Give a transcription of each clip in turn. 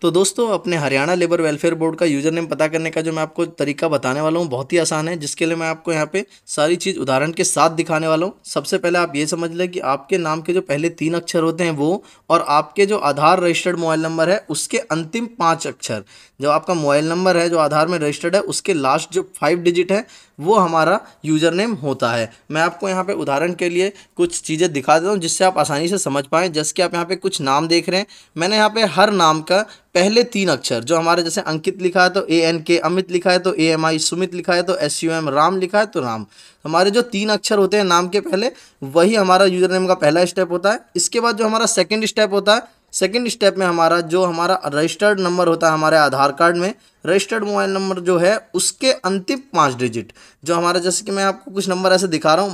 तो दोस्तों, अपने हरियाणा लेबर वेलफेयर बोर्ड का यूज़र नेम पता करने का जो मैं आपको तरीका बताने वाला हूँ बहुत ही आसान है, जिसके लिए मैं आपको यहाँ पे सारी चीज़ उदाहरण के साथ दिखाने वाला हूँ। सबसे पहले आप ये समझ लें कि आपके नाम के जो पहले 3 अक्षर होते हैं वो, और आपके जो आधार रजिस्टर्ड मोबाइल नंबर है उसके अंतिम 5 अक्षर, जो आपका मोबाइल नंबर है जो आधार में रजिस्टर्ड है उसके लास्ट जो 5 डिजिट है वो हमारा यूज़र नेम होता है। मैं आपको यहाँ पे उदाहरण के लिए कुछ चीज़ें दिखा देता हूँ जिससे आप आसानी से समझ पाएँ। जैसे कि आप यहाँ पे कुछ नाम देख रहे हैं, मैंने यहाँ पे हर नाम का पहले 3 अक्षर, जो हमारे जैसे अंकित लिखा है तो ANK, अमित लिखा है तो AMI, सुमित लिखा है तो SUM, राम लिखा है तो राम। हमारे जो 3 अक्षर होते हैं नाम के पहले, वही हमारा यूज़र नेम का पहला स्टेप होता है। इसके बाद जो हमारा सेकंड स्टेप होता है, सेकंड स्टेप में हमारा जो हमारा रजिस्टर्ड नंबर होता है हमारे आधार कार्ड में, रजिस्टर्ड मोबाइल नंबर जो है उसके अंतिम 5 डिजिट, जो हमारा, जैसे कि मैं आपको कुछ नंबर ऐसे दिखा रहा हूँ,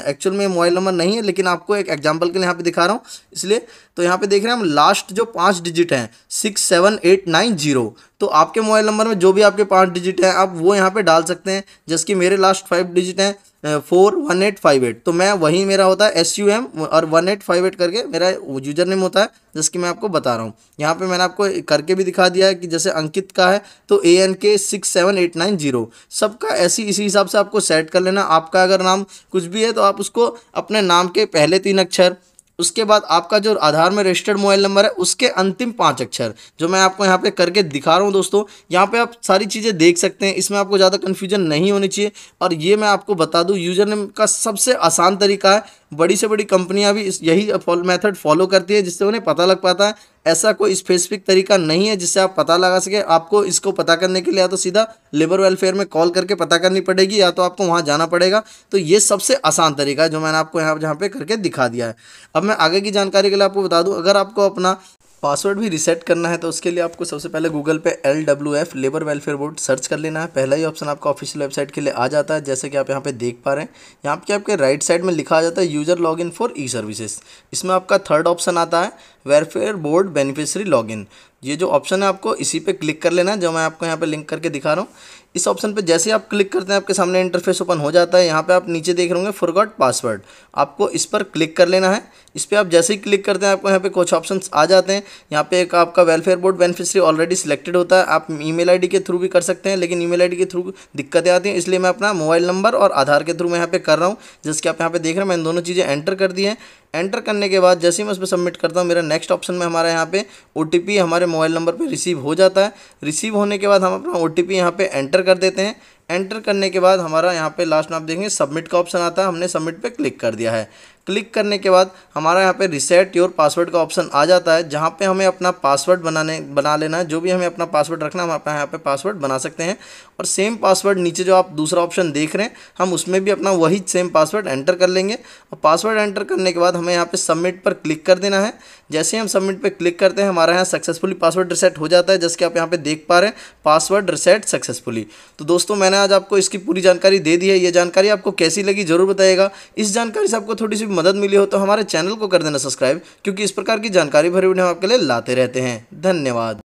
एक्चुअल में मोबाइल नंबर नहीं है लेकिन आपको एक एग्जांपल के लिए यहाँ पे दिखा रहा हूँ इसलिए। तो यहाँ पे देख रहे हैं हम लास्ट जो 5 डिजिट हैं 67890, तो आपके मोबाइल नंबर में जो भी आपके 5 डिजिट हैं आप वो यहाँ पे डाल सकते हैं। जैसे कि मेरे लास्ट 5 डिजिट हैं 41858, तो मैं वही मेरा होता है SUM और 1858 करके मेरा यूजर नेम होता है, जैसे कि मैं आपको बता रहा हूँ। यहाँ पे मैंने आपको करके भी दिखा दिया है कि जैसे अंकित का है तो ANK 67890, सबका ऐसी इसी हिसाब से आपको सेट कर लेना। आपका अगर नाम कुछ भी है तो आप उसको अपने नाम के पहले 3 अक्षर, उसके बाद आपका जो आधार में रजिस्टर्ड मोबाइल नंबर है उसके अंतिम 5 अक्षर, जो मैं आपको यहाँ पे करके दिखा रहा हूँ दोस्तों। यहाँ पे आप सारी चीज़ें देख सकते हैं, इसमें आपको ज़्यादा कन्फ्यूजन नहीं होनी चाहिए। और ये मैं आपको बता दूँ, यूज़र नेम का सबसे आसान तरीका है। बड़ी से बड़ी कंपनियां भी यही मेथड फॉलो करती है जिससे उन्हें पता लग पाता है। ऐसा कोई स्पेसिफिक तरीका नहीं है जिससे आप पता लगा सके। आपको इसको पता करने के लिए या तो सीधा लेबर वेलफेयर में कॉल करके पता करनी पड़ेगी, या तो आपको वहां जाना पड़ेगा। तो ये सबसे आसान तरीका है जो मैंने आपको यहाँ पे करके दिखा दिया है। अब मैं आगे की जानकारी के लिए आपको बता दूं, अगर आपको अपना पासवर्ड भी रीसेट करना है तो उसके लिए आपको सबसे पहले गूगल पे LWF labour welfare board search कर लेना है। पहला ही ऑप्शन आपका ऑफिशियल वेबसाइट के लिए आ जाता है, जैसे कि आप यहाँ पे देख पा रहे हैं। यहाँ पे आपके राइट साइड में लिखा आ जाता है user login for E services. इसमें आपका थर्ड ऑप्शन आता है वेलफेयर बोर्ड बेनिफिशियरी लॉगिन। ये जो ऑप्शन है आपको इसी पे क्लिक कर लेना है, जो मैं आपको यहाँ पे लिंक करके दिखा रहा हूँ। इस ऑप्शन पे जैसे ही आप क्लिक करते हैं आपके सामने इंटरफेस ओपन हो जाता है। यहाँ पे आप नीचे देख रहे होंगे फॉरगॉट पासवर्ड, आपको इस पर क्लिक कर लेना है। इस पर आप जैसे ही क्लिक करते हैं आपको यहाँ पे कुछ ऑप्शंस आ जाते हैं। यहाँ पे एक आपका welfare board beneficiary already selected होता है। आप ईमेल आईडी के थ्रू भी कर सकते हैं, लेकिन ईमेल आईडी के थ्रू दिक्कतें आती हैं, इसलिए मैं अपना मोबाइल नंबर और आधार के थ्रू मैं यहाँ पे कर रहा हूँ। जैसे कि आप यहाँ पे देख रहे हैं मैंने दोनों चीज़ें एंटर कर दी हैं। एंटर करने के बाद जैसे ही मैं उस पर सबमिट करता हूँ, मेरा नेक्स्ट ऑप्शन में हमारा यहाँ पे OTP हमारे मोबाइल नंबर पे रिसीव हो जाता है। रिसीव होने के बाद हम अपना OTP यहाँ पे एंटर कर देते हैं। एंटर करने के बाद हमारा यहाँ पे लास्ट में आप देखेंगे सबमिट का ऑप्शन आता है। हमने सबमिट पे क्लिक कर दिया है। क्लिक करने के बाद हमारा यहाँ पे रिसेट योर पासवर्ड का ऑप्शन आ जाता है, जहाँ पे हमें अपना पासवर्ड बना लेना है। जो भी हमें अपना पासवर्ड रखना है हम अपना यहाँ पे पासवर्ड बना सकते हैं। और सेम पासवर्ड नीचे जो आप दूसरा ऑप्शन देख रहे हैं, हम उसमें भी अपना वही सेम पासवर्ड एंटर कर लेंगे। और पासवर्ड एंटर करने के बाद हमें यहाँ पे सबमिट पर क्लिक कर देना है। जैसे ही हम सबमिट पर क्लिक करते हैं हमारा यहाँ सक्सेसफुली पासवर्ड रिसेट हो जाता है, जैसे कि आप यहाँ पे देख पा रहे हैं पासवर्ड रिसेट सक्सेसफुली। तो दोस्तों, मैंने आज आपको इसकी पूरी जानकारी दे दी है। ये जानकारी आपको कैसी लगी जरूर बताइएगा। इस जानकारी से आपको थोड़ी सी मदद मिली हो तो हमारे चैनल को कर देना सब्सक्राइब, क्योंकि इस प्रकार की जानकारी भरी वीडियो हम आपके लिए लाते रहते हैं। धन्यवाद।